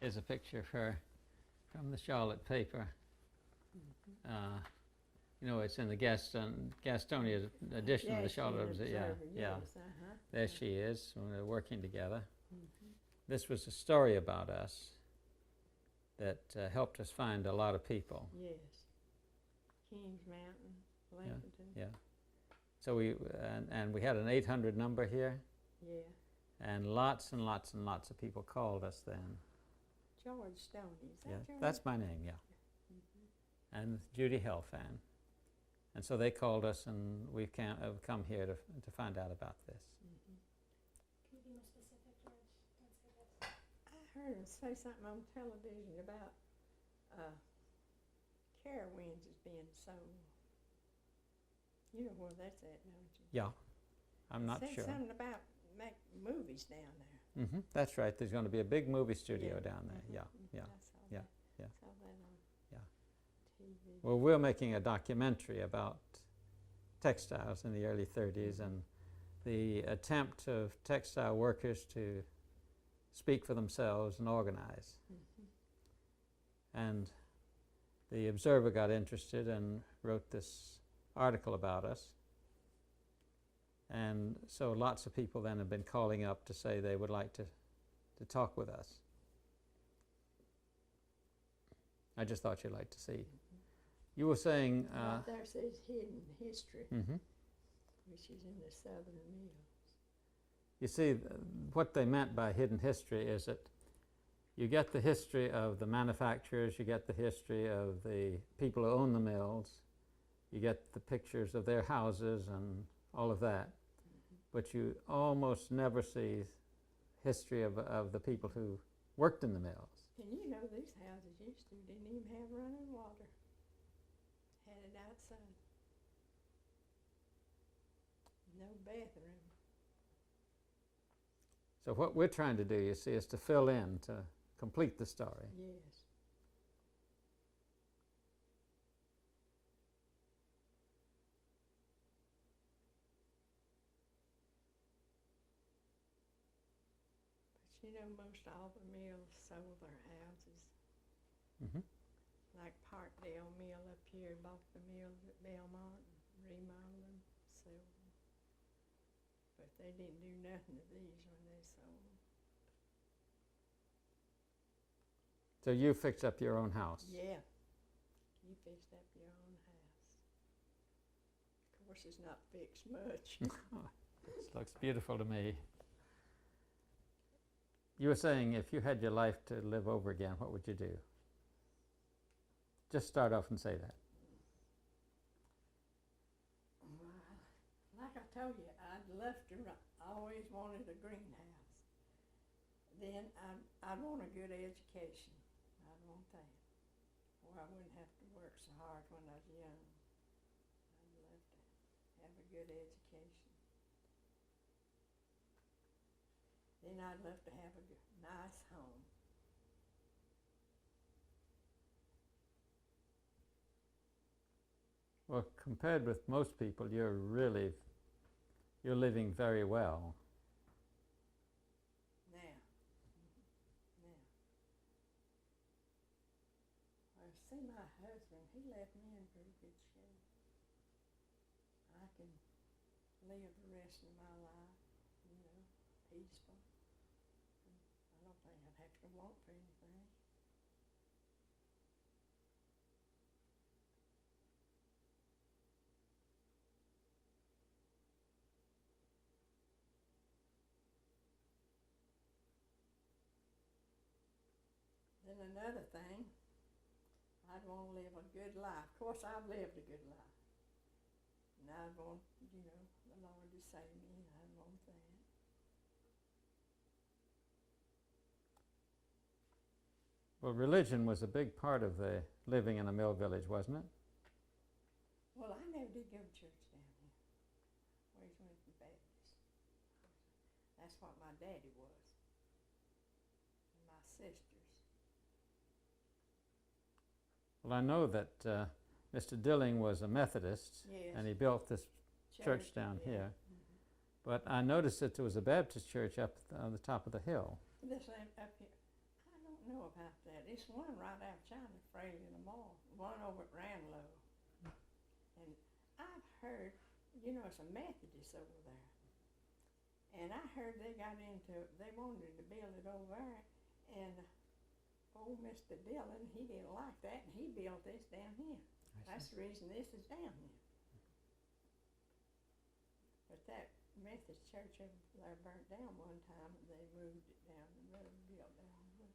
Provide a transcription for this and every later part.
Here's a picture of her from the Charlotte paper. You know, it's in the Gastonia edition of the Charlotte Observer. Yeah. There she is when they're working together. This was a story about us that helped us find a lot of people. Yes. Kings Mountain, Lincoln. Yeah. So we had an 800 number here. Yeah. And lots and lots and lots of people called us then. George Stoney, is that Yeah, your that's my name, yeah. And Judy Helfand. And so they called us, and we've come here to find out about this. Can you be more specific, George? Don't say that. I heard him say something on television about Carowinds as being sold. You know where that's at, don't you? Yeah, I'm not Said sure. something about make movies down there. That's right. There's going to be a big movie studio down there. Yeah. I saw Yeah, that. yeah. Saw that on Yeah. TV. Well, we're making a documentary about textiles in the early 30s and the attempt of textile workers to speak for themselves and organize. And the Observer got interested and wrote this article about us. And so lots of people then have been calling up to say they would like to talk with us. I just thought you'd like to see. You were saying... right there says hidden history, which is in the Southern Mills. You see, what they meant by hidden history is that you get the history of the manufacturers, you get the history of the people who own the mills, you get the pictures of their houses and all of that, but you almost never see history of the people who worked in the mills. And you know, these houses used to didn't even have running water. Had it outside. No bathroom. So what we're trying to do, you see, is to fill in, to complete the story. Yes. But you know, most all the mills sold their houses. Like Parkdale Mill up here, bought the mills at Belmont, remodeled them, sold them. But they didn't do nothing to these when they sold them. So you fixed up your own house. Yeah. You fixed up your own house. Of course, it's not fixed much. This looks beautiful to me. You were saying if you had your life to live over again, what would you do? Just start off and say that. Well, like I told you, I'd love to, I always wanted a greenhouse. Then I'd want a good education. I'd want that. Or I wouldn't have to work so hard when I was young. I'd love to have a good education. Then I'd love to have a nice home. Well, compared with most people, you're living very well. Now. Well, see, my husband, he left me in pretty good shape. I can live the rest of my life, you know, peaceful. I don't think I'd have to want for anything. Then another thing, I'd want to live a good life. Of course, I've lived a good life. And I'd want, you know, the Lord to save me, and I'd want that. Well, religion was a big part of the living in a mill village, wasn't it? Well, I never did go to church down here. Always went to Baptist. That's what my daddy was. And my sisters. Well, I know that Mr. Dilling was a Methodist, Yes. and he built this church down yeah. here. But I noticed that there was a Baptist church up on the top of the hill. This ain't up here. I don't know about that. It's one right out of China, Fraley in the mall. One over at Ranlow. And I've heard, you know, it's a Methodist over there. And I heard they wanted to build it over there. And old Mr. Dillon, he didn't like that, and he built this down here. That's the reason this is down here. But that Methodist church over there burnt down one time, and they moved it down the road and built down the road.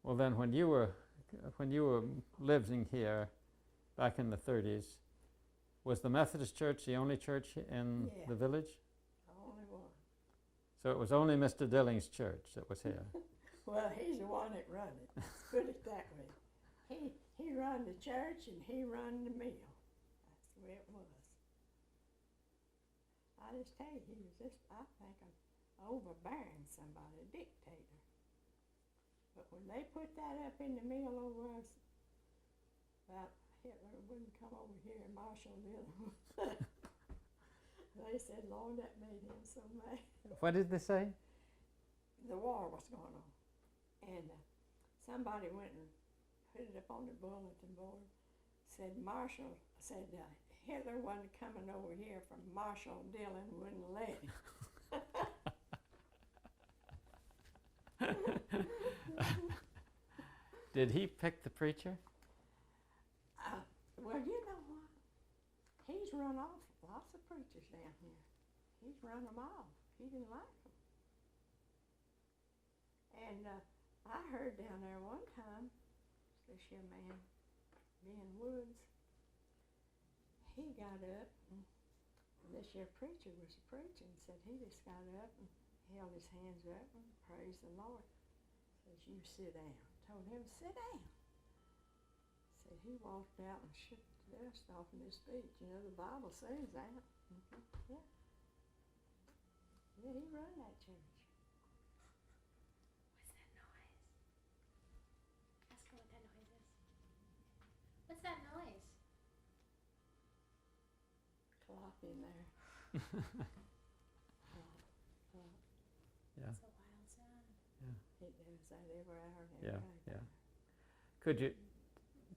Well, then, when you were living here back in the 30s, was the Methodist Church the only church in Yeah. the village? Only one. So it was only Mr. Dilling's church that was here. Well, he's the one that run it. Put it that way. He run the church and he run the mill. That's the way it was. I just tell you, he was just, I think, an overbearing somebody, a dictator. But when they put that up in the mill over us, about Hitler wouldn't come over here and Marshall Dillon. They said, Lord, that made him so mad. What did they say? The war was going on. And somebody went and put it up on the bulletin board, said Hitler wasn't coming over here from Marshall Dillon wouldn't let him. Did he pick the preacher? Well, you know what? He's run off lots of preachers down here. He's run them off. He didn't like them. And I heard down there one time, this young man, Ben Woods, he got up, and this year preacher was preaching, said he just got up and held his hands up and praised the Lord. Says, you sit down. Told him, sit down. Said he walked out and shook the dust off in his feet. You know, the Bible says that. Yeah. Yeah, he run that church. What's that noise? Ask her what that noise is. What's that noise? Clock in there. Clock. Yeah. It's a wild sound. It does that every hour and Yeah, every day. yeah. Could you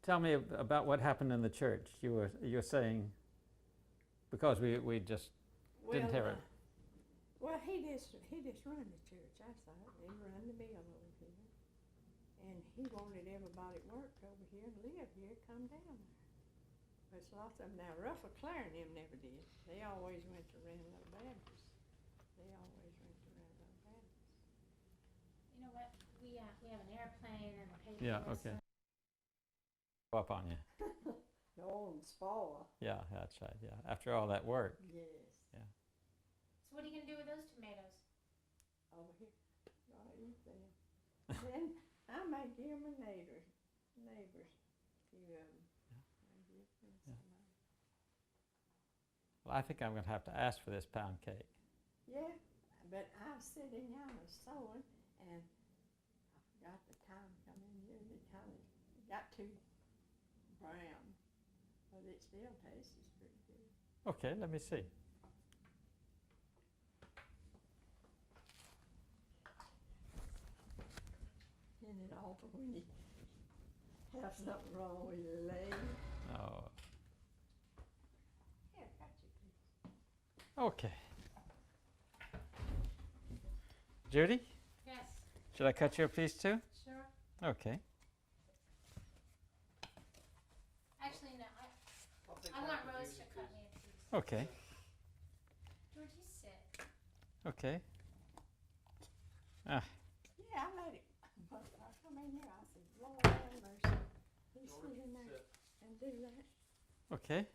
tell me about what happened in the church? You're saying, because we just didn't hear it. Well, he just run the church. That's all. He run the mill over here, and he wanted everybody that worked over here and lived here come down there. There's lots of them now. Russell Clare and them never did. They always went to Ranlow Baptist. They always went to Ranlow Baptist. You know what? We have an airplane and a paper. Yeah, okay. Go up on you. No, and spoil. Yeah, that's right, yeah. After all that work. Yes. So what are you gonna do with those tomatoes? Over here. I'll eat them. Then I may give them neighbors. Few of them. I give them Yeah. some. Well, I think I'm going to have to ask for this pound cake. Yeah, but I was sitting down and sewing, and I forgot the time coming in. It kind of got too brown, but it still tastes pretty good. Okay, let me see. Isn't it awful when you have something wrong with your leg? Oh, Here, got you, please. okay. Judy, Yes. should I cut you a piece too? Sure. Okay. Actually, no. I want Rose to cut me a piece. Okay. George, you sit. Okay. Yeah, I let it. But I come in here, I said, Lord have mercy. He's sitting there and do that. Okay.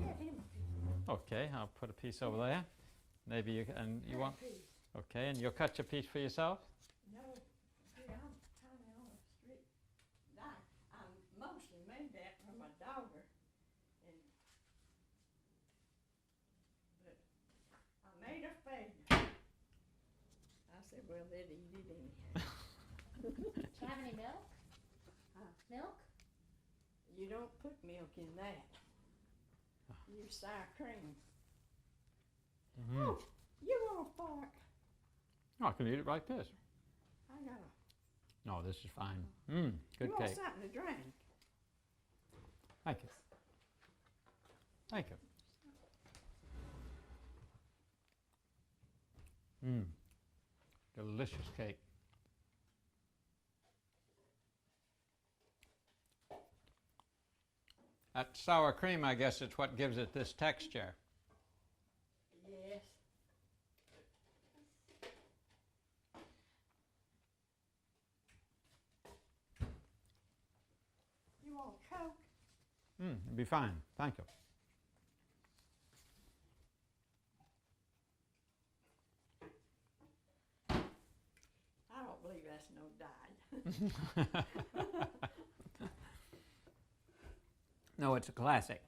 Get him a piece. Okay, I'll put a piece over there. Maybe you and you want. Piece. Okay, and you'll cut your piece for yourself. No, see, I'm kind of on the street. I mostly made that for my daughter, but I made a failure. I said, well, they'd eat it anyhow. Do you have any milk? Huh? Milk? You don't put milk in that. Use sour cream. Mm-hmm. Oh, you want a fork? Oh, I can eat it like this. I got a. No, this is fine. Good You want cake. something to drink? Thank you. Thank you. Delicious cake. That sour cream, I guess, is what gives it this texture. Yes. You want Coke? It'd be fine. Thank you. I don't believe that's no diet. No, it's a classic.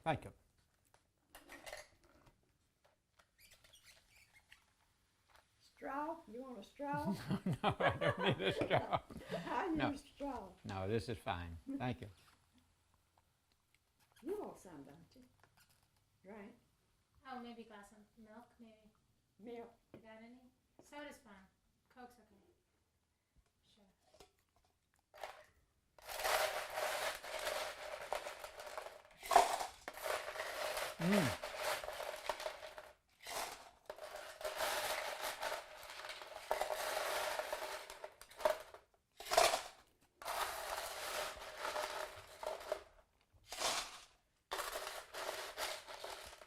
Thank you. Straw? You want a straw? No, I don't need a straw. I use No. straw. No, this is fine. Thank you. You want some, don't you? Right? Oh, maybe a glass of milk, maybe. Milk. You got any? Soda's fine. Coke's okay. Sure.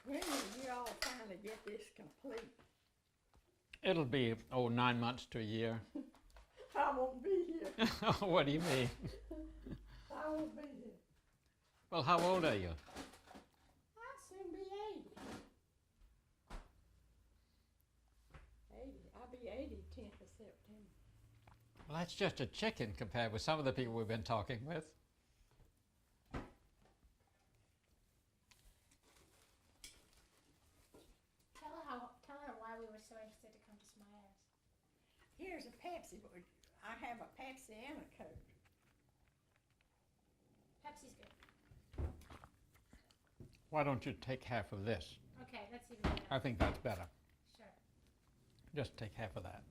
When will you all finally get this complete? It'll be, 9 months to a year. I won't be here. What do you mean? I won't be here. Well, how old are you? I'll soon be 80. 80. I'll be 80 10th of September. Well, that's just a chicken compared with some of the people we've been talking with. Tell her why we were so interested to come to Smyers. Here's a Pepsi. I have a Pepsi and a Coke. Pepsi's good. Why don't you take half of this? Okay, that's even better. I think that's better. Sure. Just take half of that.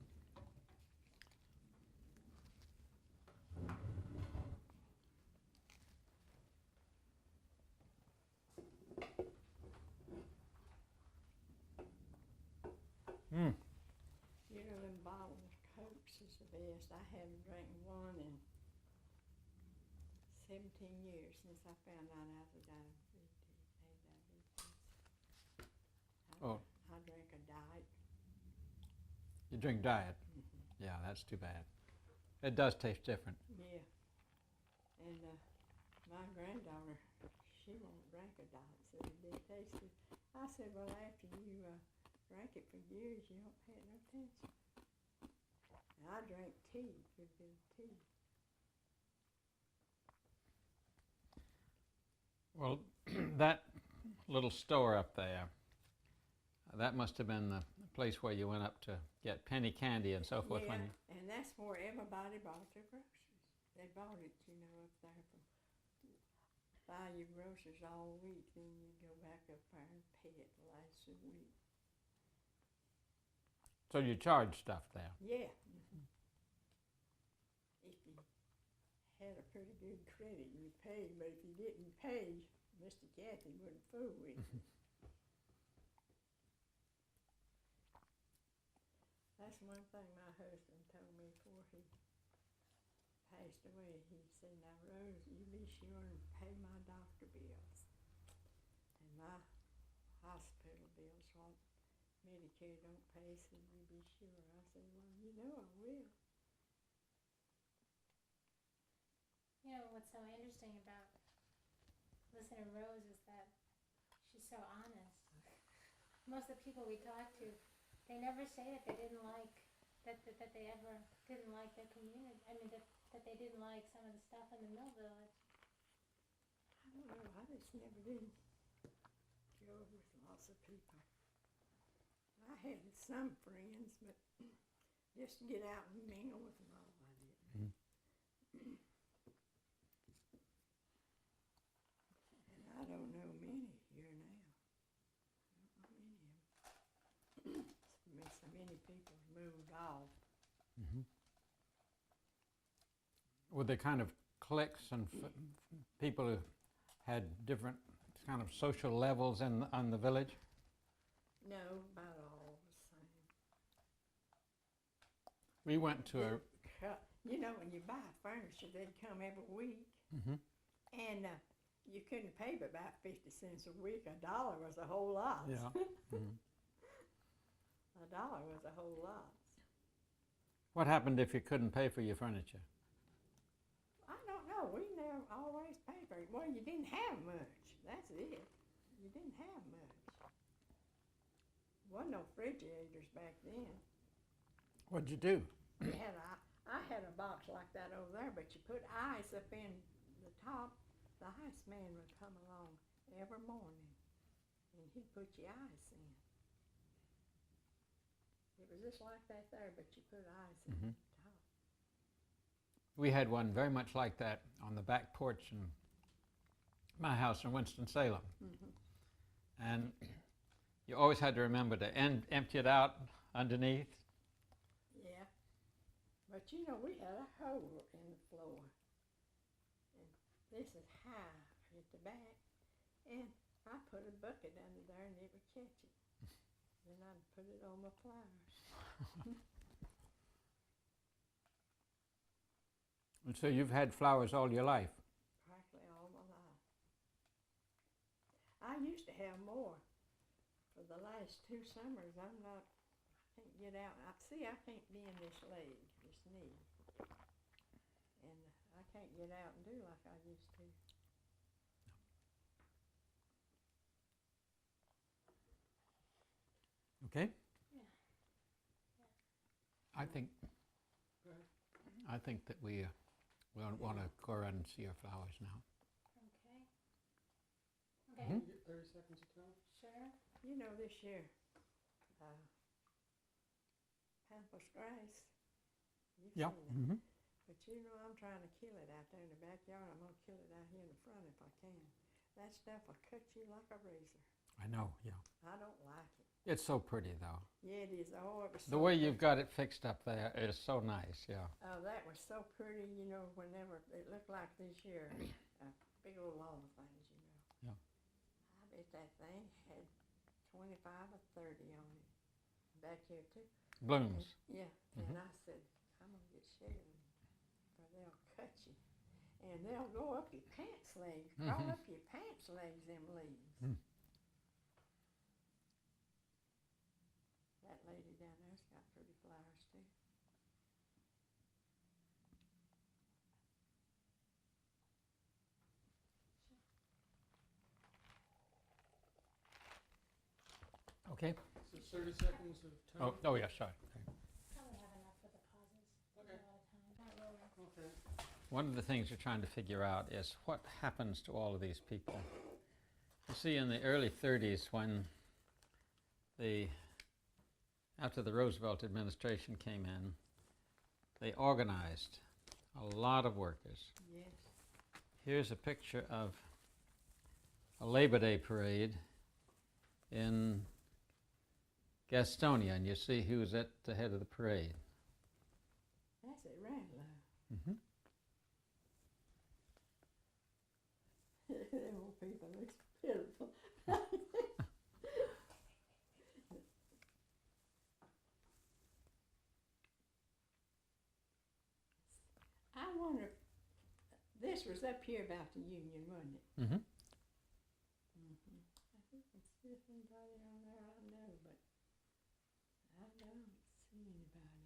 You know, them bottled Cokes is the best. I haven't drank one in 17 years since I found out I was diabetes. Oh. I drank a diet. You drink diet? Yeah, that's too bad. It does taste different. Yeah. And my granddaughter, she won't drink a diet, so it didn't taste good. I said, well, after you drank it for years, you don't pay no attention. And I drank tea, good tea. Well, that little store up there, that must have been the place where you went up to get penny candy and so forth. Yeah, When you, and that's where everybody bought their groceries. They bought it, you know, up there from buy your groceries all week, then you go back up there and pay it the last of the week. so you charge stuff there. Yeah. If you had a pretty good credit, you paid, but if you didn't pay, Mr. Cathy wouldn't fool with you. That's one thing my husband told me before he passed away. He said, now, Rose, you be sure and pay my doctor bills and my hospital bills, what Medicare don't pay, so you be sure. I said, well, you know I will. You know what's so interesting about listening to Rose is that she's so honest. Most of the people we talk to, they never say that they didn't like that they ever didn't like their community. I mean, that they didn't like some of the stuff in the mill village. I don't know, I just never did go with lots of people. I had some friends, but just to get out and mingle with them all, I didn't. And I don't know many here now. I don't know many of them. So many people moved off. Were they kind of cliques and people who had different kind of social levels in the village? No, about all the same. We went to a... You know, when you buy furniture, they'd come every week, and you couldn't pay but about 50 cents a week. $1 was a whole lot. Yeah. $1 was a whole lot. What happened if you couldn't pay for your furniture? I don't know. We never always paid for it. Well, you didn't have much. That's it. You didn't have much. Wasn't no refrigerators back then. What'd you do? You had I had a box like that over there, but you put ice up in the top. The ice man would come along every morning, and he'd put your ice in. It was just like that there, but you put ice in the top. We had one very much like that on the back porch in my house in Winston-Salem. And you always had to remember to empty it out underneath. Yeah. But you know, we had a hole in the floor. And this is high at the back. And I put a bucket under there and it would catch it. Then I'd put it on my flowers. And so you've had flowers all your life? Practically all my life. I used to have more. For the last 2 summers, I can't get out. I can't bend this leg, this knee. And I can't get out and do like I used to. Okay. Yeah. I think that we want to go around and see our flowers now. Okay. Can you get 30 seconds of time? Sure. You know, this year, pampas grass. You've Yeah. seen it. But you know, I'm trying to kill it out there in the backyard. I'm going to kill it out here in the front if I can. That stuff will cut you like a razor. I know, yeah. I don't like it. It's so pretty, though. Yeah, it is. Oh, it was so The way pretty. you've got it fixed up there is so nice, yeah. Oh, that was so pretty, you know, whenever it looked like this year, big old lawn things, you know. Yeah. I bet that thing had 25 or 30 on it. Back here, too. Blooms. Yeah, and I said, I'm going to get shaved, or they'll cut you. And they'll go up your pants legs, crawl up your pants legs, them leaves. That lady down there's got pretty flowers, too. Okay. So 30 seconds of time? Oh, yeah, sorry. Probably have enough for the pauses. Okay. A lot of time. Not really. Okay. One of the things we're trying to figure out is what happens to all of these people. You see, in the early 30s, when after the Roosevelt administration came in, they organized a lot of workers. Yes. Here's a picture of a Labor Day parade in Gastonia, and you see who's at the head of the parade. That's it, Randall. Mm-hmm. Them old people, it's pitiful. I wonder, this was up here about the Union, wasn't it? Mm-hmm. I think it's anybody on there I know, but I don't see anybody.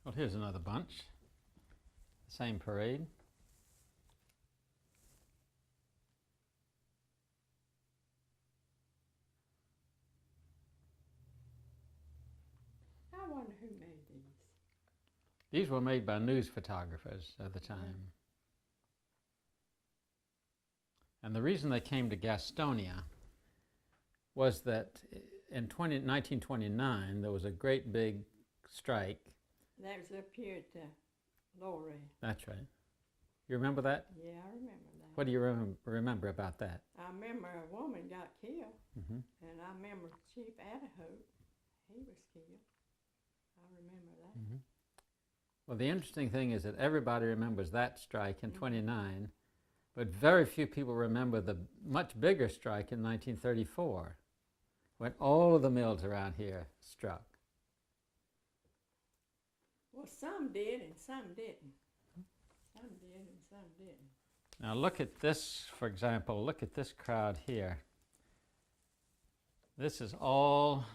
Well, here's another bunch. Same parade. Who made these? These were made by news photographers at the time. And the reason they came to Gastonia was that in 1929 there was a great big strike. That was up here at the Lorry. That's right. You remember that? Yeah, I remember that. What do you remember about that? I remember a woman got killed, Mm-hmm. and I remember Chief Adderhope, he was killed. I remember that. Mm-hmm. Well, the interesting thing is that everybody remembers that strike in '29, but very few people remember the much bigger strike in 1934, when all of the mills around here struck. Well, some did and some didn't. Some did and some didn't. Now look at this, for example, look at this crowd here. This is all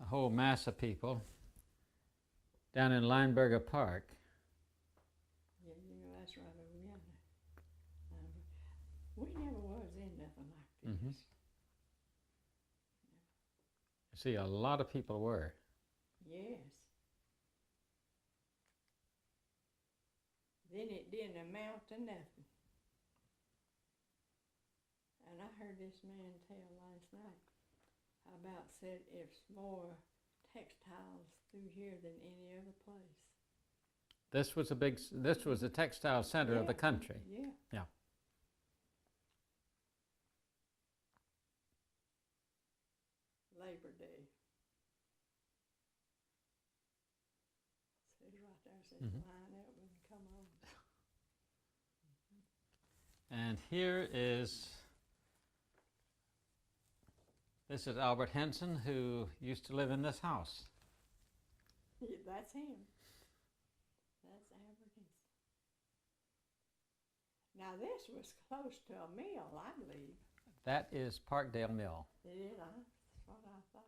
a whole mass of people down in Lineberger Park. Yeah, you know, that's right over yonder. We never was in nothing like this. Mhm. You see, a lot of people were. Yes. Then it didn't amount to nothing. And I heard this man tell last night about said it's more textiles through here than any other place. This was a textile center of the country. Yeah. Yeah. Labor Day. Says right there, says Mhm. line up and come on. And here is, this is Albert Henson, who used to live in this house. Yeah, that's him. That's Aberdeen. Now this was close to a mill, I believe. That is Parkdale Mill. It is, that's what I thought.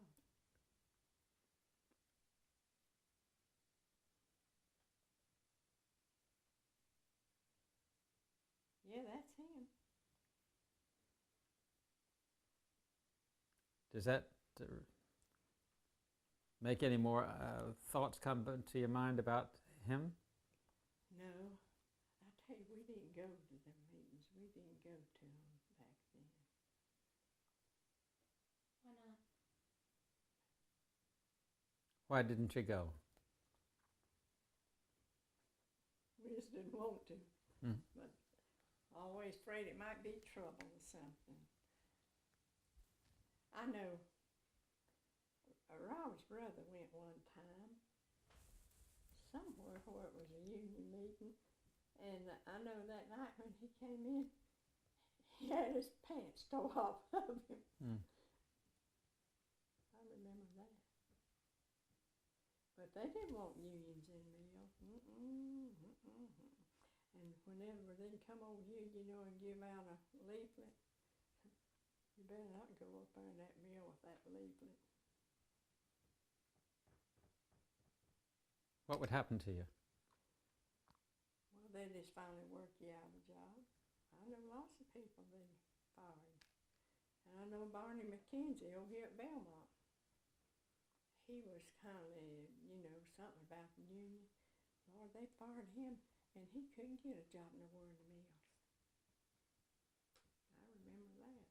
Yeah, that's him. Does that make any more thoughts come to your mind about him? No, I tell you, we didn't go to the meetings. We didn't go to them back then. Why not? Why didn't you go? We just didn't want to. Mm. But always afraid it might be trouble or something. I know Rob's brother went one time somewhere where it was a union meeting, and I know that night when he came in, he had his pants tore off of him. Mm. I remember that. But they didn't want unions in mills. And whenever they come over here, you know, and give out a leaflet, you better not go up there in that mill with that leaflet. What would happen to you? Well, they just finally work you out of a job. I know lots of people they fired. And I know Barney McKenzie over here at Belmont. He was kind of, you know, something about the union. Lord, they fired him, and he couldn't get a job nowhere in the mills. I remember that.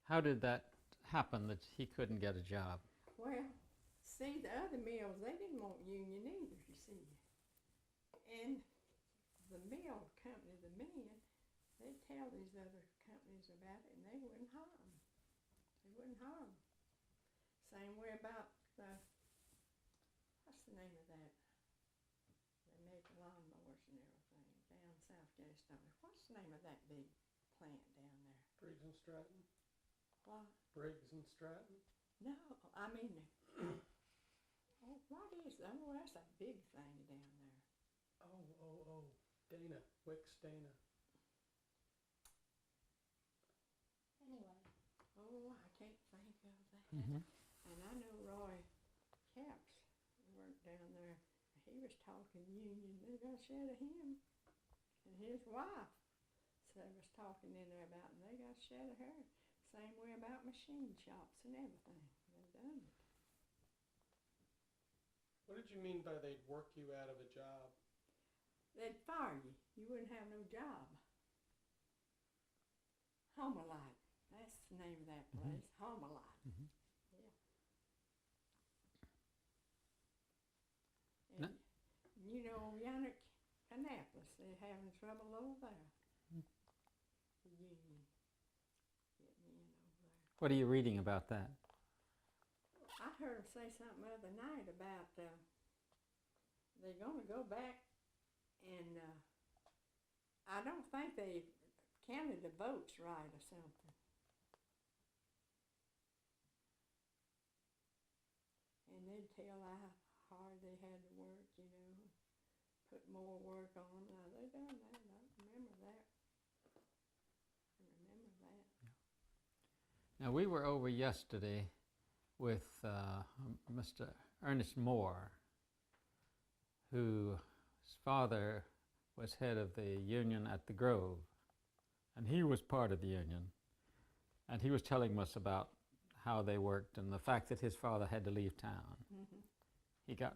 How did that happen that he couldn't get a job? Well, see, the other mills, they didn't want union either, you see. And the mill company, the men, they'd tell these other companies about it, and they wouldn't hire them. They wouldn't hire them. Same way about the, what's the name of that? They make lawnmowers and everything down South Gastonia. What's the name of that big plant down there? Briggs and Stratton. What? Briggs and Stratton. No, I mean, oh, what is, oh, that's a big thing down there. Oh. Dana. Wicks Dana. Anyway, Oh, I can't think of that. Mm-hmm. And I know Roy Capps worked down there. He was talking union. They got shed of him. And his wife was talking in there about, and they got shed of her. Same way about machine shops and everything. They done it. What did you mean by they'd work you out of a job? They'd fire you. You wouldn't have no job. Homelite. That's the name of that place. Homelite. Mhm. Yeah. No. And you know, Yannick, Kannapolis, they're having trouble over there. The union getting in over there. What are you reading about that? I heard them say something the other night about they're going to go back and I don't think they counted the votes right or something. And they'd tell how hard they had to work, you know, put more work on. Now, they done that. I remember that. Now, we were over yesterday with Mr. Ernest Moore, whose father was head of the union at the Grove, and he was part of the union. And he was telling us about how they worked and the fact that his father had to leave town. Mm-hmm.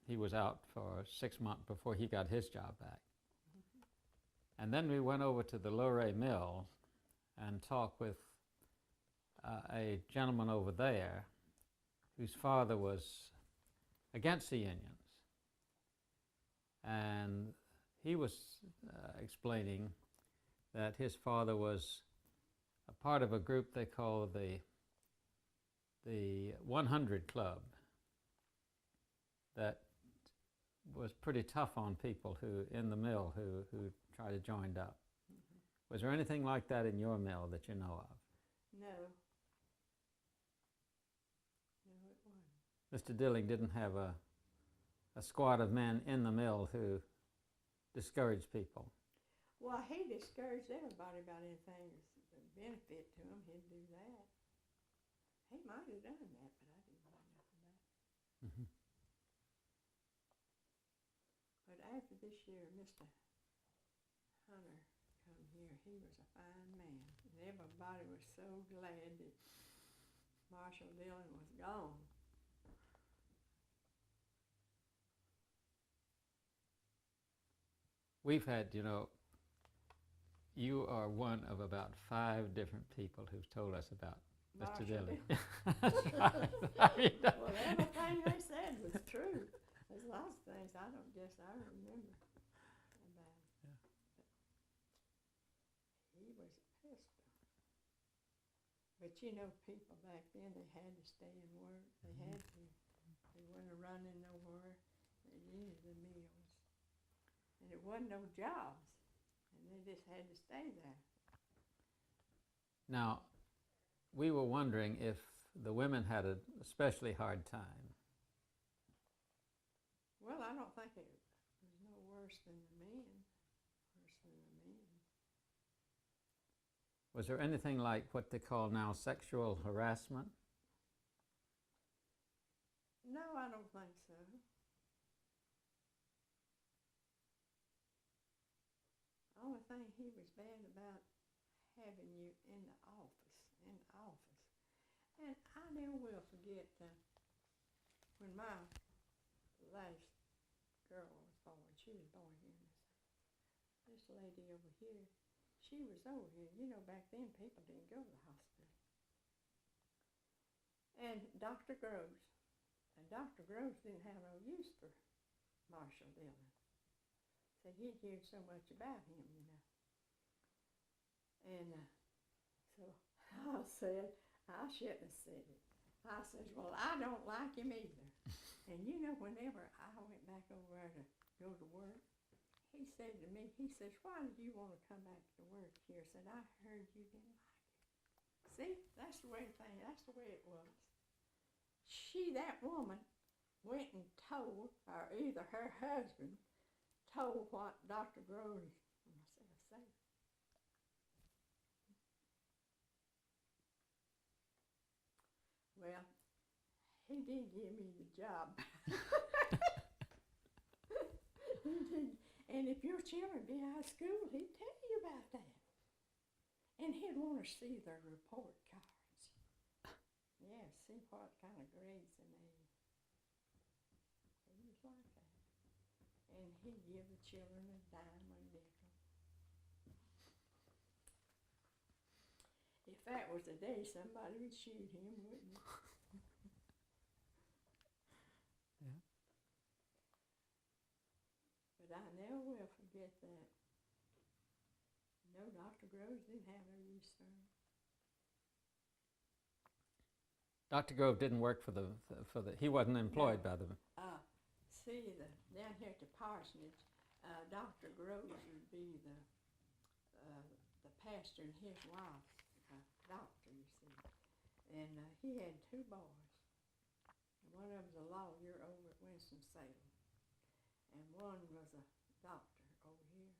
He was out for 6 months before he got his job back. And then we went over to the Luray Mill and talked with a gentleman over there whose father was against the unions. And he was explaining that his father was a part of a group they call the 100 Club that was pretty tough on people who in the mill who tried to join up. Was there anything like that in your mill that you know of? No. No, it wasn't. Mr. Dilling didn't have a squad of men in the mill who discouraged people. Well, he discouraged everybody about anything that's a benefit to him. He'd do that. He might have done that, but I didn't know nothing about it. Mm-hmm. But after this year, Mr. Hunter come here. He was a fine man. And everybody was so glad that Marshall Dillon was gone. We've had, you know, you are one of about 5 different people who've told us about Mr. Dilling. That's right. I mean, Well, everything they said was true. There's lots of things I remember about him. Yeah. He was a pistol. But you know, people back then, they had to stay and work. They had to. They weren't running nowhere. They needed the meals. And there wasn't no jobs. And they just had to stay there. Now, we were wondering if the women had an especially hard time. Well, I don't think it was no worse than the men. Worse than the men. Was there anything like what they call now sexual harassment? No, I don't think so. The only thing he was bad about having you in the office. And I never will forget when my last girl was born. She was born here in this lady over here. She was over here. You know, back then people didn't go to the hospital. And Dr. Groves. And Dr. Groves didn't have no use for Marshall Dillon. So he'd heard so much about him, you know. And so I said, I shouldn't have said it. I said, well, I don't like him either. And you know, whenever I went back over there to go to work, he said to me, he says, why did you want to come back to work here? I said, I heard you didn't like it. See, that's the way that's the way it was. That woman, went and told, or either her husband, told what Dr. Groves, and I said, well, he did give me the job. He did. And if your children be out of school, he'd tell you about that. And he'd want to see their report cards. Yeah, see what kind of grades they made. he'd give the children a dime or a nickel. If that was the day, somebody would shoot him, wouldn't it? Yeah. But I never will forget that. No, Dr. Groves didn't have no use for him. Dr. Grove didn't work for the, he wasn't employed by the, See, down here at the parsonage, Dr. Groves would be the pastor and his wife's doctor, you see. And he had 2 boys. One of them's a lawyer over at Winston-Salem. And one was a doctor over here.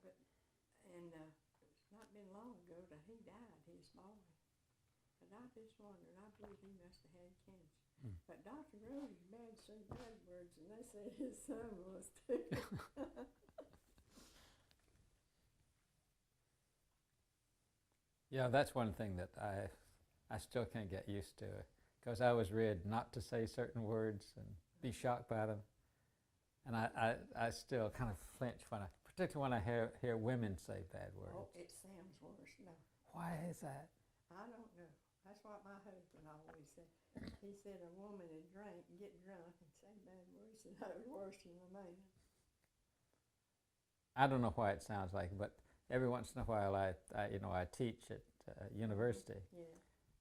It's not been long ago that he died, his boy. But I just wondered, I believe he must have had cancer. But Dr. Groves is bad to say bad words, and they said his son was too. yeah, that's one thing that I still can't get used to, because I was reared not to say certain words and be shocked by them. And I still kind of flinch particularly when I hear women say bad words. Oh, it sounds worse now. Why is that? I don't know. That's what my husband always said. He said a woman would get drunk and say bad words, and that was worse than a man. I don't know why it sounds like it, but every once in a while I teach at university. Yeah.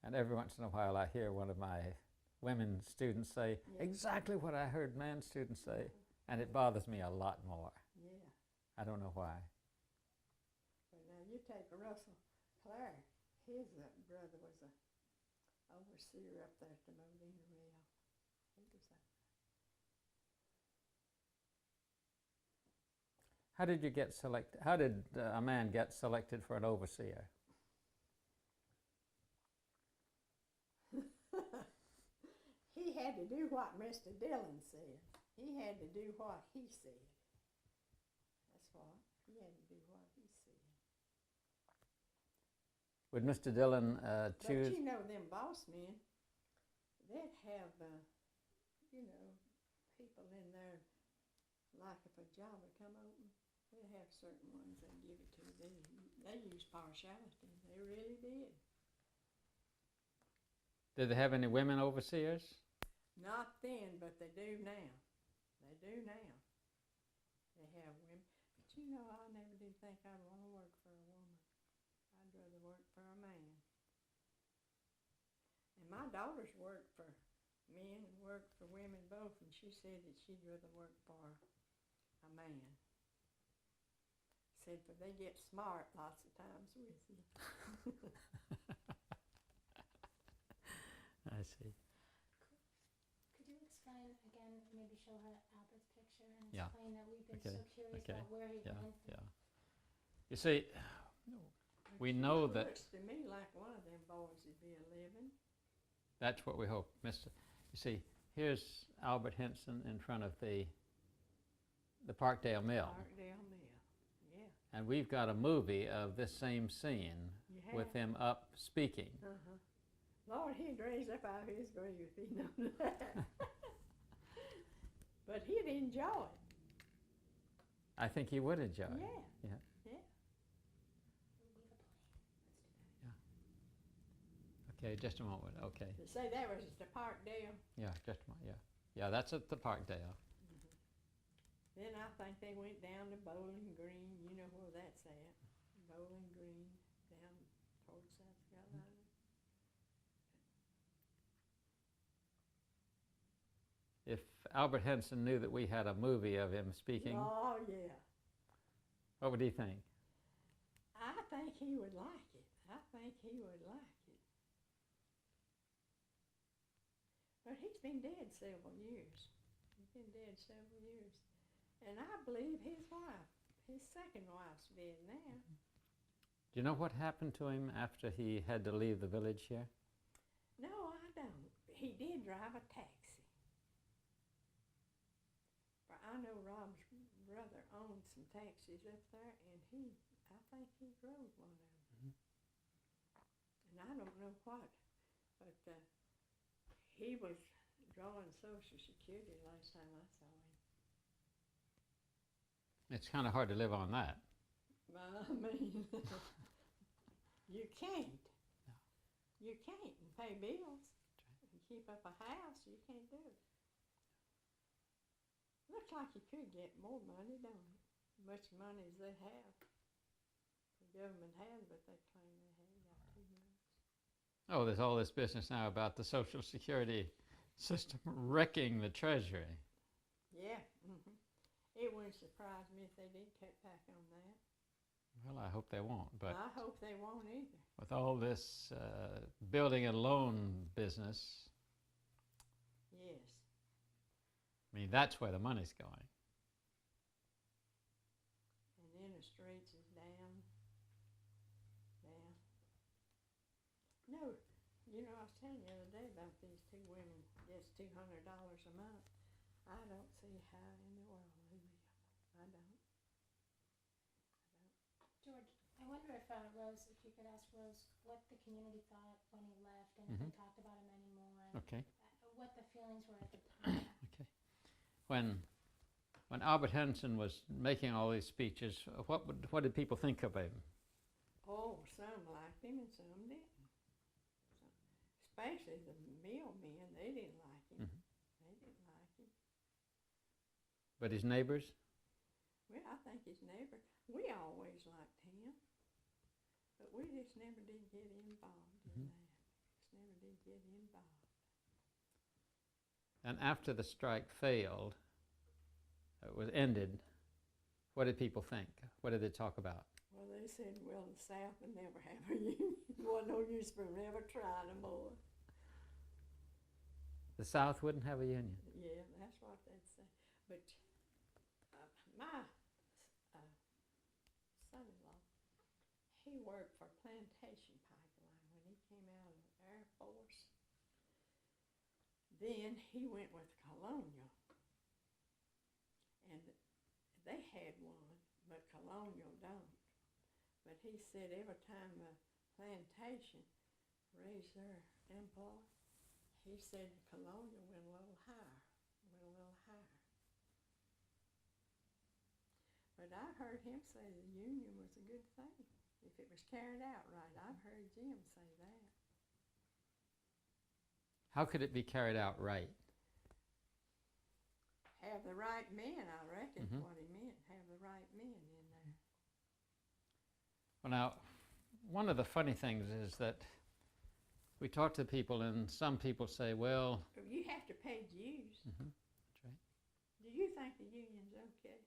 And every once in a while I hear one of my women students say exactly what I heard man students say, and it bothers me a lot more. Yeah. I don't know why. But now you take Russell Clare. His brother was a overseer up there at the Modena Rail. He was How did you get selected? How did a man get selected for an overseer? He had to do what Mr. Dillon said. He had to do what he said. That's what. He had to do what he said. Would Mr. Dillon choose? But you know, them boss men, they'd have, people in there, like if a job would come open, they'd have certain ones they'd give it to. They used partiality. They really did. Did they have any women overseers? Not then, but they do now. They do now. They have women. But you know, I never did think I'd want to work for a woman. I'd rather work for a man. And my daughters work for men and work for women both, and she said that she'd rather work for a man. Said, but they get smart lots of times with you. I see. Could you explain again, maybe show her Albert's picture and Yeah. explain that we've been Okay. so curious Okay. about where he Yeah, went from? yeah. You see, we know that Looks to me like one of them boys would be a living. that's what we hope, Mr. You see, here's Albert Henson in front of the Parkdale Mill, Parkdale Mill. Yeah. and we've got a movie of this same scene You with have? him up speaking. Uh-huh. Lord, he'd raise up out of his grave if he'd known that. But he'd enjoy it. I think he would enjoy it. Yeah. Yeah. Yeah. Leave a plane. Let's do that. Okay, just a moment. Okay. To say that was the Parkdale. Yeah, just a moment. Yeah. Yeah, that's at the Parkdale. Then I think they went down to Bowling Green. You know where that's at. Bowling Green, down towards South Carolina. If Albert Henson knew that we had a movie of him speaking, Oh, yeah. what would he think? I think he would like it. I think he would like it. But he's been dead several years. He's been dead several years. And I believe his wife, his second wife's dead now. Do you know what happened to him after he had to leave the village here? No, I don't. He did drive a taxi. For I know Rob's brother owned some taxis up there, and I think he drove one of them. And I don't know what, but he was drawing Social Security last time I saw him. It's kind of hard to live on that. I mean, you can't. You can't and pay bills and keep up a house. You can't do it. Looks like you could get more money, don't it? Much money as they have. The government has, but they claim they haven't got too much. Oh, there's all this business now about the Social Security system wrecking the Treasury. Yeah. It wouldn't surprise me if they did cut back on that. Well, I hope they won't, but I hope they won't either. with all this building and loan business, Yes. I mean, that's where the money's going. And interest rates is down. No, you know, I was telling you the other day about these two women gets $200 a month. I don't see how in the world they live. I don't. George, I wonder if Rose, if you could ask Rose what the community thought when he left, and if they talked about him anymore, and Okay. What the feelings were at the time. Okay. When Albert Henson was making all these speeches, what did people think of him? Oh, some liked him and some didn't. Especially the mill men, they didn't like him. They didn't like him. But his neighbors? Well, I think his neighbor, we always liked him, but we just never did get involved in that. Just never did get involved. And after the strike failed, it was ended, what did people think? What did they talk about? Well, they said, well, the South would never have a union. Wasn't no use for them ever trying no more. The South wouldn't have a union. Yeah, that's what they'd say. But my son-in-law, he worked for Plantation Pipeline when he came out of the Air Force. Then he went with Colonial, and they had one, but Colonial don't. But he said every time the Plantation raised their employee, he said Colonial went a little higher, But I heard him say the union was a good thing, if it was carried out right. I've heard Jim say that. How could it be carried out right? Have the right men, I reckon, is what he meant. Have the right men in there. Well, now, one of the funny things is that we talk to people, and some people say, well... You have to pay dues. That's right. Do you think the union's okay?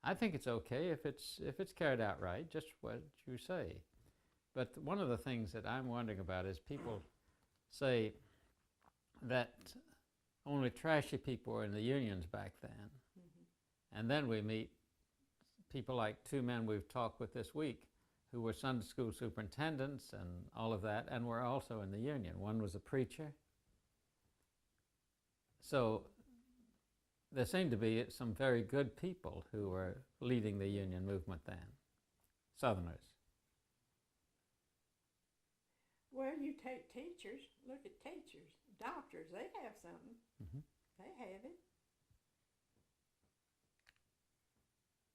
I think it's okay if it's carried out right, just what you say. But one of the things that I'm wondering about is people say that only trashy people were in the unions back then. And then we meet people like two men we've talked with this week who were Sunday school superintendents and all of that, and were also in the union. One was a preacher. So there seemed to be some very good people who were leading the union movement then, Southerners. Well, you take teachers, look at teachers, doctors, they have something. They have it.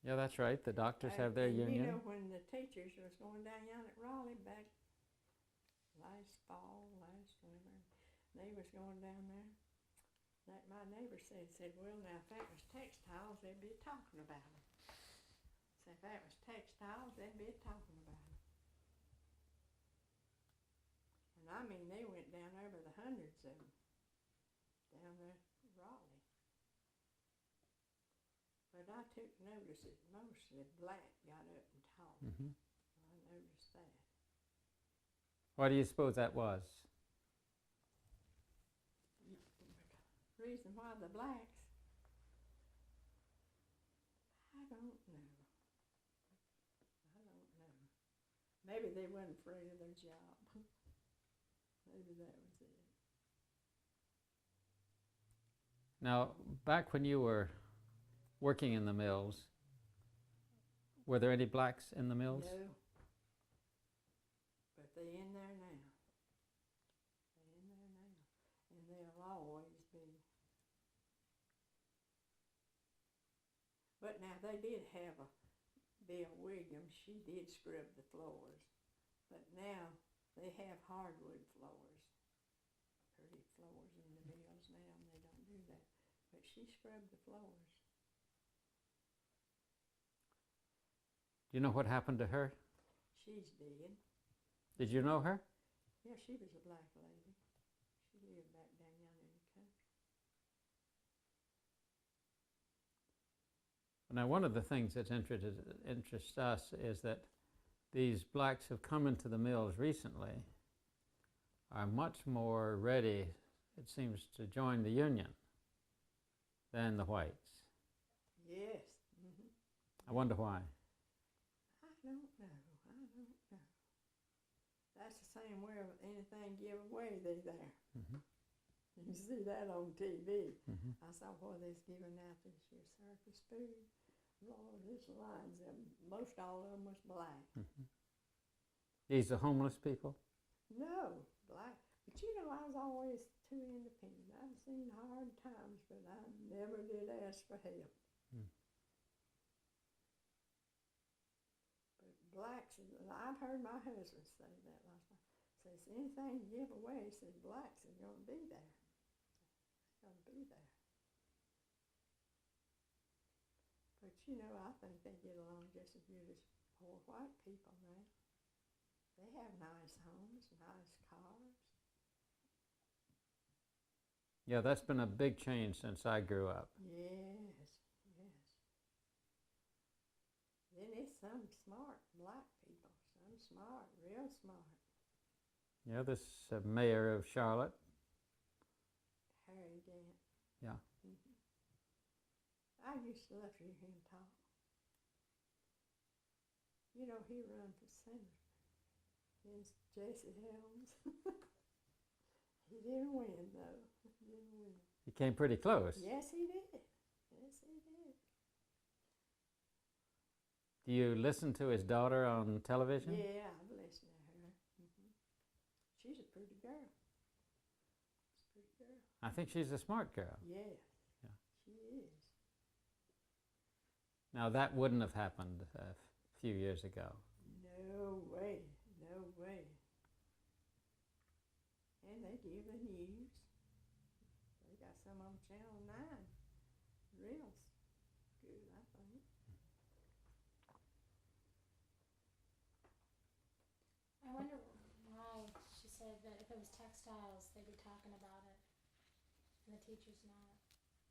Yeah, that's right. The doctors have their and union. You know, when the teachers was going down at Raleigh back last winter, they was going down there. Like my neighbor said, well, now, if that was textiles, they'd be talking about them. So if that was textiles, they'd be talking about them. And I mean, they went down there by the hundreds of them, down there at Raleigh. But I took notice that most of the black got up and talked. I noticed that. Why do you suppose that was? Reason why the blacks, I don't know. Maybe they weren't afraid of their job. Maybe that was it. Now, back when you were working in the mills, were there any blacks in the mills? No. But they're in there now. They're in there now. And they'll always be. But now they did have a Bill Williams. She did scrub the floors. But now they have hardwood floors. Pretty floors in the mills now, and they don't do that. But she scrubbed the floors. Do you know what happened to her? She's dead. Did you know her? Yeah, she was a black lady. She lived back down yonder in the country. Now, one of the things that interests us is that these blacks who've come into the mills recently are much more ready, it seems, to join the union than the whites. Yes. Mm-hmm. I wonder why. I don't know. That's the same way with anything give away, they there. Mm-hmm. You see that on TV. Mm-hmm. I saw where they's giving out this here circus food. Lord, this lines them. Most all of them was black. Mm-hmm. These are homeless people? No, black. But you know, I was always too independent. I've seen hard times, but I never did ask for help. Mm. But blacks, I've heard my husband say that last night. Says anything you give away, says blacks are going to be there. They're going to be there. But you know, I think they get along just as good as poor white people now. They have nice homes, nice cars. Yeah, that's been a big change since I grew up. Yes, yes. Then there's some smart black people, some smart, real smart. Yeah, this mayor of Charlotte. Harry Dent. Yeah. Mm-hmm. I used to love to hear him talk. You know, he run for senator. Against Jesse Helms. He didn't win, though. He didn't win. He came pretty close. Yes, he did. Yes, he did. Do you listen to his daughter on television? Yeah, I've listened to her. Mm-hmm. She's a pretty girl. She's a pretty girl. I think she's a smart girl. Yes. Yeah. She is. Now, that wouldn't have happened a few years ago. No way. No way. And they give the news. They got some on Channel 9. Real good, I think. I wonder why she said that if it was textiles, they'd be talking about it, and the teachers not.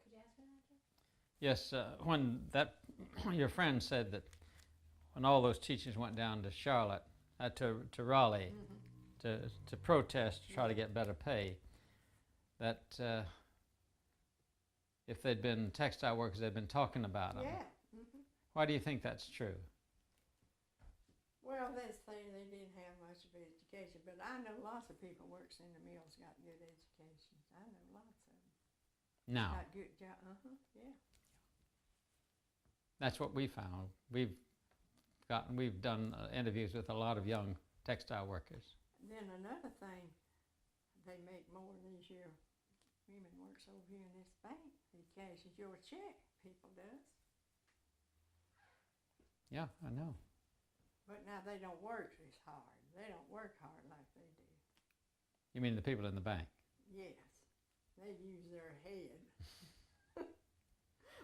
Could you ask me that, Jeff? Yes, when that your friend said that when all those teachers went down to Charlotte, to Raleigh, Mm-hmm. to protest, to try to get better pay, that if they'd been textile workers, they'd been talking about them. Yeah. Mm-hmm. Why do you think that's true? Well, that's the thing, they didn't have much of an education, but I know lots of people works in the mills got good educations. I know lots of them. No, Got good job. Yeah. that's what we found. We've done interviews with a lot of young textile workers. Then another thing, they make more than these here women works over here in this bank. He cashes your check, people does. Yeah, I know. But now they don't work as hard. They don't work hard like they do. You mean the people in the bank? Yes, they use their head.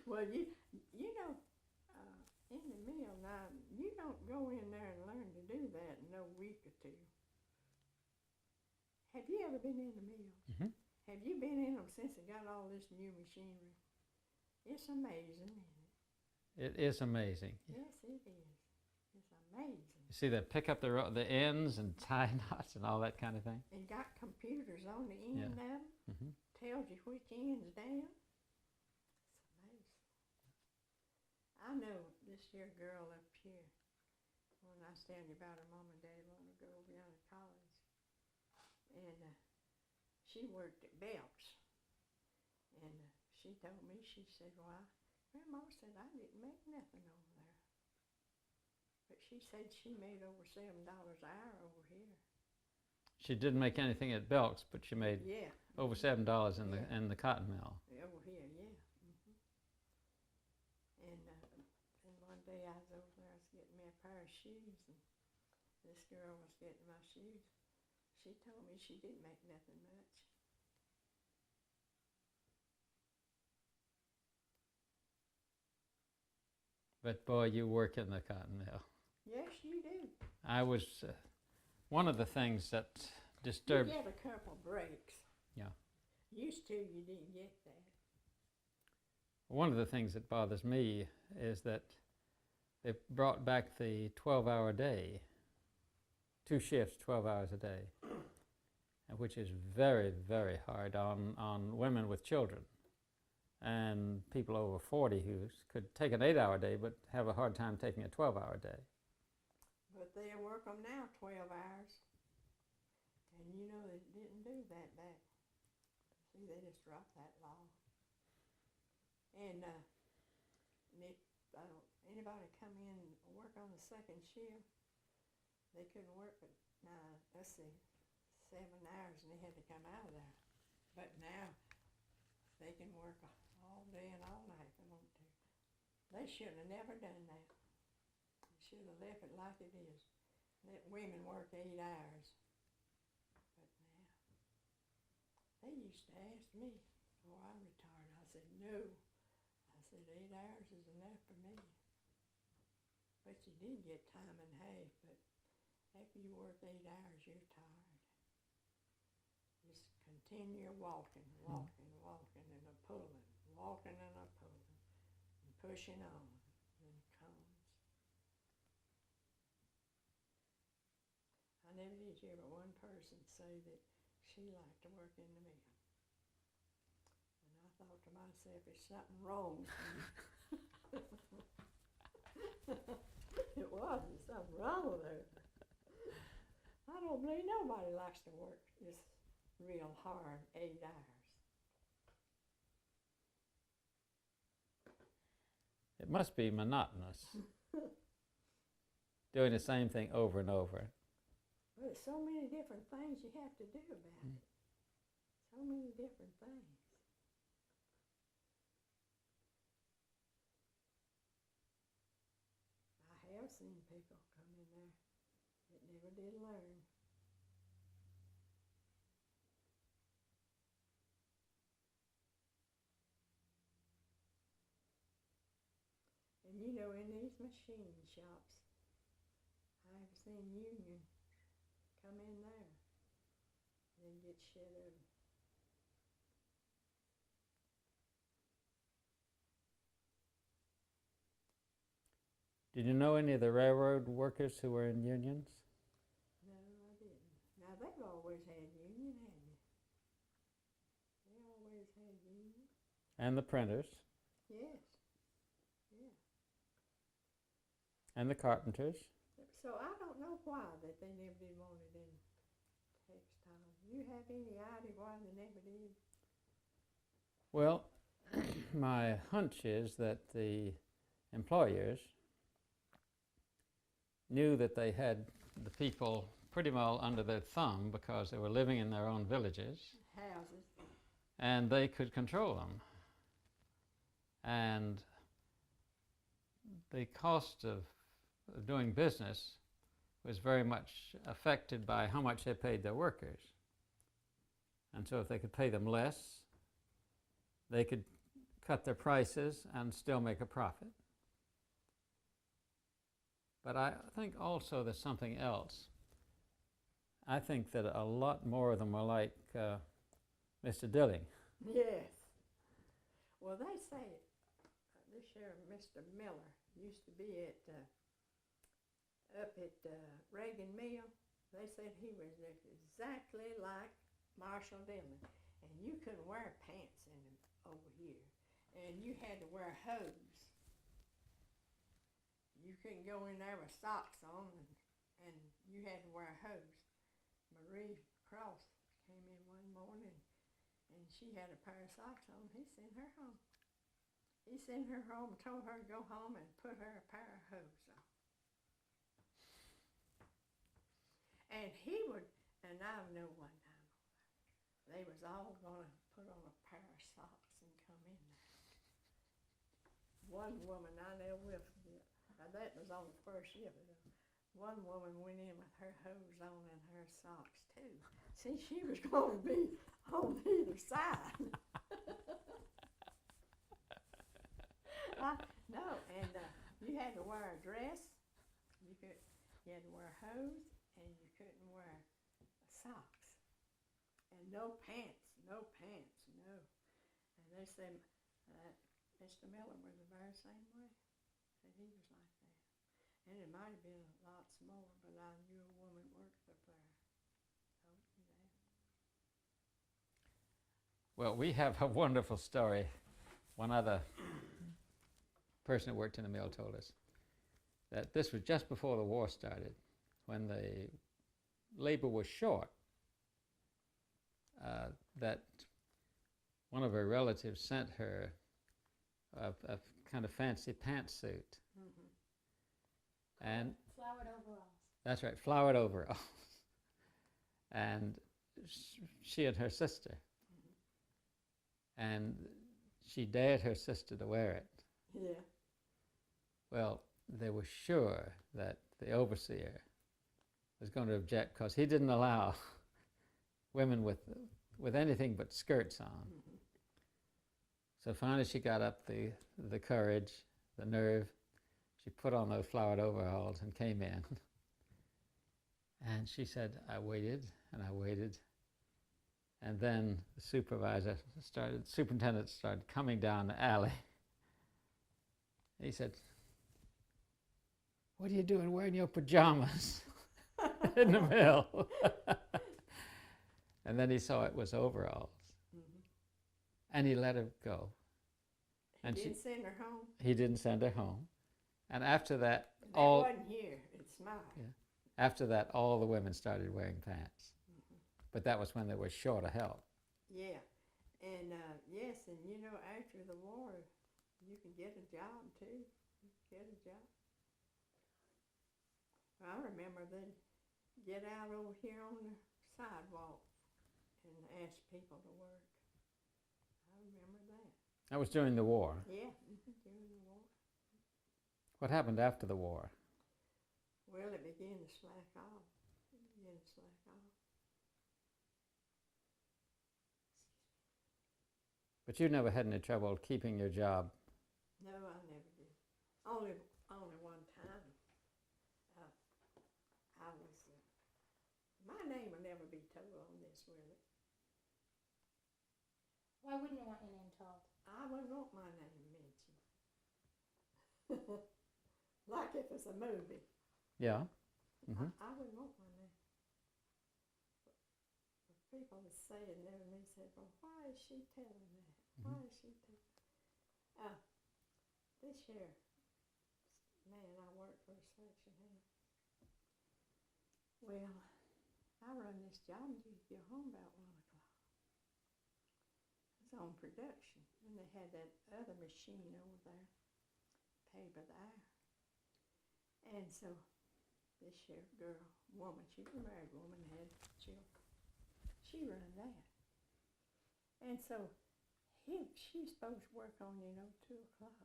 Well, you know, in the mill now, you don't go in there and learn to do that in no week or two. Have you ever been in the mills? Mm-hmm. Have you been in them since they got all this new machinery? It's amazing, isn't it? It is amazing. Yes, it is. It's amazing. You see, they pick up the ends and tie knots and all that kind of thing. And got computers on the end of them. Mm-hmm. Tells you which end's down. It's amazing. I know this here girl up here, when I was telling you about her mom and dad long ago over down at college, and she worked at Belk's, and she told me, she said, well, Grandma said I didn't make nothing over there. But she said she made over $7 an hour over here. She didn't make anything at Belk's, but she made Yeah. over $7 in the cotton mill. Over here, yeah. Mm-hmm. And shoes, and this girl was getting my shoes. She told me she didn't make nothing much. But boy, you work in the cotton mill. Yes, you do. I was, one of the things that You disturbed, get a couple breaks. Yeah. Used to, you didn't get that. one of the things that bothers me is that they brought back the 12-hour day, 2 shifts, 12 hours a day, which is very, very hard on women with children and people over 40 who could take an 8-hour day but have a hard time taking a 12-hour day. But they work them now 12 hours. And you know they didn't do that back. See, they just dropped that law. And if anybody come in and work on the second shift, they couldn't work but, let's see, 7 hours and they had to come out of there. But now they can work all day and all night if they want to. They shouldn't have never done that. They should have left it like it is. Let women work 8 hours. But now, they used to ask me before I retired. I said, no. I said, 8 hours is enough for me. But you did get time and a half, but after you work 8 hours, you're tired. Just continue walking, walking, walking, and a pulling, walking and a pulling, and pushing on, and comes. I never did hear but one person say that she liked to work in the mill. And I thought to myself, there's something wrong with me. It was, there's something wrong with her. I don't believe nobody likes to work this real hard 8 hours. It must be monotonous, doing the same thing over and over. Well, there's so many different things you have to do about it. So many different things. I have seen people come in there that never did learn. And you know, in these machine shops, I've seen union come in there and get shit of them. Did you know any of the railroad workers who were in unions? No, I didn't. Now, they've always had union, haven't they? They always had union. And the printers? Yes. Yeah. And the carpenters? So I don't know why that they never did want it in textiles. Do you have any idea why they never did? Well, my hunch is that the employers knew that they had the people pretty well under their thumb because they were living in their own villages Houses. and they could control them. And the cost of doing business was very much affected by how much they paid their workers. And so if they could pay them less, they could cut their prices and still make a profit. But I think also there's something else. I think that a lot more of them were like Mr. Dilling. Yes. Well, they say this year Mr. Miller used to be at up at Reagan Mill. They said he was exactly like Marshall Dillon, and you couldn't wear pants in him over here, and you had to wear hose. You couldn't go in there with socks on, and you had to wear a hose. Marie Cross came in one morning, and she had a pair of socks on. He sent her home. He sent her home and told her to go home and put her a pair of hose on. And he would, and I know one time, they was all going to put on a pair of socks and come in there. One woman I never will forget. Now that was on the first shift. one woman went in with her hose on and her socks too. See, she was going to be on either side. No, and you had to wear a dress. You had to wear hose, and you couldn't wear socks, and no pants, no. And they said Mr. Miller was the very same way. Said he was like that. And it might have been lots more, but I knew a woman worked up there. Told me that. Well, we have a wonderful story. One other person who worked in the mill told us that this was just before the war started, when the labor was short, that one of her relatives sent her a kind of fancy pantsuit. Mm-hmm. And Flowered overalls. that's right, flowered overalls. And she and her sister. And she dared her sister to wear it. Yeah. Well, they were sure that the overseer was going to object because he didn't allow women with anything but skirts on. Mm-hmm. So finally she got up the courage, the nerve. She put on those flowered overalls and came in. And she said, I waited and I waited. And then the superintendent started coming down the alley. He said, what are you doing wearing your pajamas in the mill? And then he saw it was overalls. Mm-hmm. And he let her go. And He didn't send her home. He didn't send her home. And after that, That wasn't here. It's mine. Yeah. After that, all the women started wearing pants. Mm-hmm. But that was when they were short of help. Yeah. And yes, and you know, after the war, you can get a job too. You can get a job. I remember they'd get out over here on the sidewalk and ask people to work. I remember that. That was during the war. Yeah, during the war. What happened after the war? Well, it began to slack off. But you never had any trouble keeping your job. No, I never did. Only one time. I was. My name will never be told on this, will it? Why wouldn't you want your name told? I wouldn't want my name mentioned. Like if it's a movie. Yeah. Mm-hmm. I wouldn't want my name. But people would say it and never me said, well, why is she telling that? Why is she telling? This year, man, I worked for a selection house. Well, I run this job and you get home about 1 o'clock. It was on production, and they had that other machine over there, paid by the hour. And so this here woman, she was a married woman, had children. She run that. And so she's supposed to work on, 2 o'clock.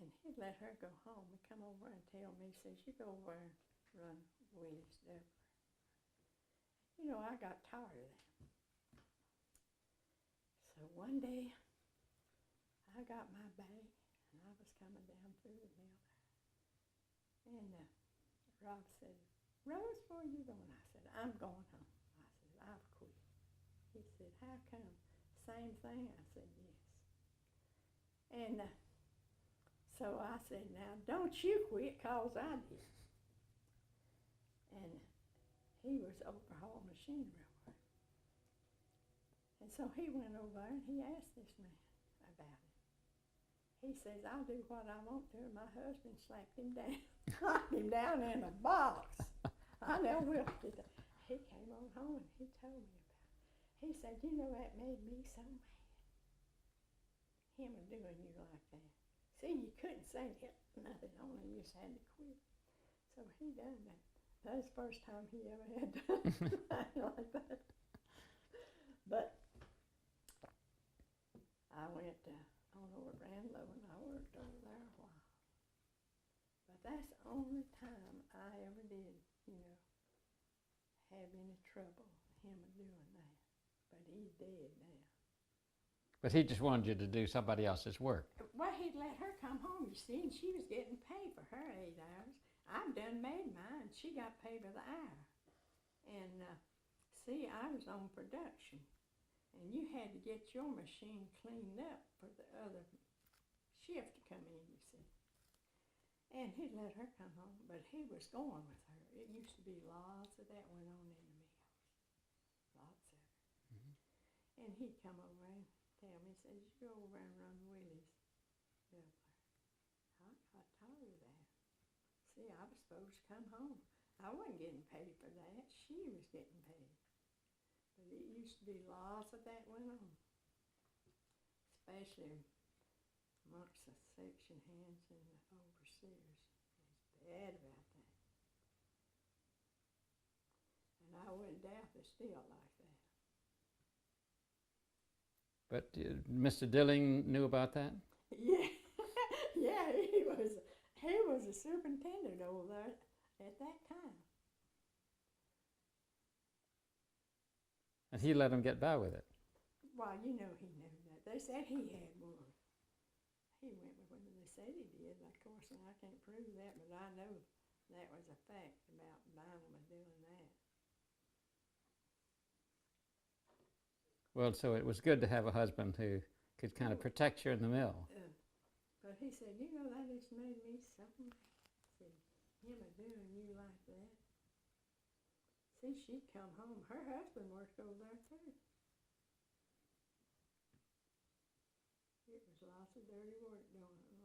And he'd let her go home and come over and tell me, he says, you go over and run Willie's Depot. I got tired of that. So one day, I got my bag, and I was coming down through the mill there. And Rob said, Rose, where are you going? I said, I'm going home. I said, I've quit. He said, how come? Same thing? I said, yes. And so I said, now, don't you quit, 'cause I did. And he was overhauling machinery. And so he went over there and he asked this man about it. He says, I'll do what I want to. And my husband slapped him down, knocked him down in a box. I never will forget that. He came on home and he told me about it. He said, that made me so mad. Him doing you like that. See, you couldn't say nothing, only you just had to quit. So he done that. That was the first time he ever had done something like that. But I went on over at Randlow and I worked over there a while. But that's the only time have any trouble, him doing that. But he's dead now. But he just wanted you to do somebody else's work. Well, he'd let her come home, you see, and she was getting paid for her 8 hours. I done made mine. She got paid by the hour. And see, I was on production. And you had to get your machine cleaned up for the other shift to come in, you see. And he'd let her come home, but he was going with her. It used to be lots of that went on in the mills. Lots of it. Mhm. And he'd come over and tell me, he says, you go over and run Willie's up there. I told her that. See, I was supposed to come home. I wasn't getting paid for that. She was getting paid. But it used to be lots of that went on. Especially amongst the section hands and the overseers. It's bad about that. And I wouldn't doubt they're still like that. But Mr. Dilling knew about that? Yeah, yeah, he was a superintendent over there at that time. And he let him get by with it. Well, you know he knew that. They said he had one. He went with what they said he did. Of course, and I can't prove that, but I know that was a fact about Vinyl was doing that. Well, so it was good to have a husband who could kind of protect you in the mill. But he said, you know, that just made me something. Said, him a doing you like that. See, she'd come home. Her husband worked over there too. It was lots of dirty work going on.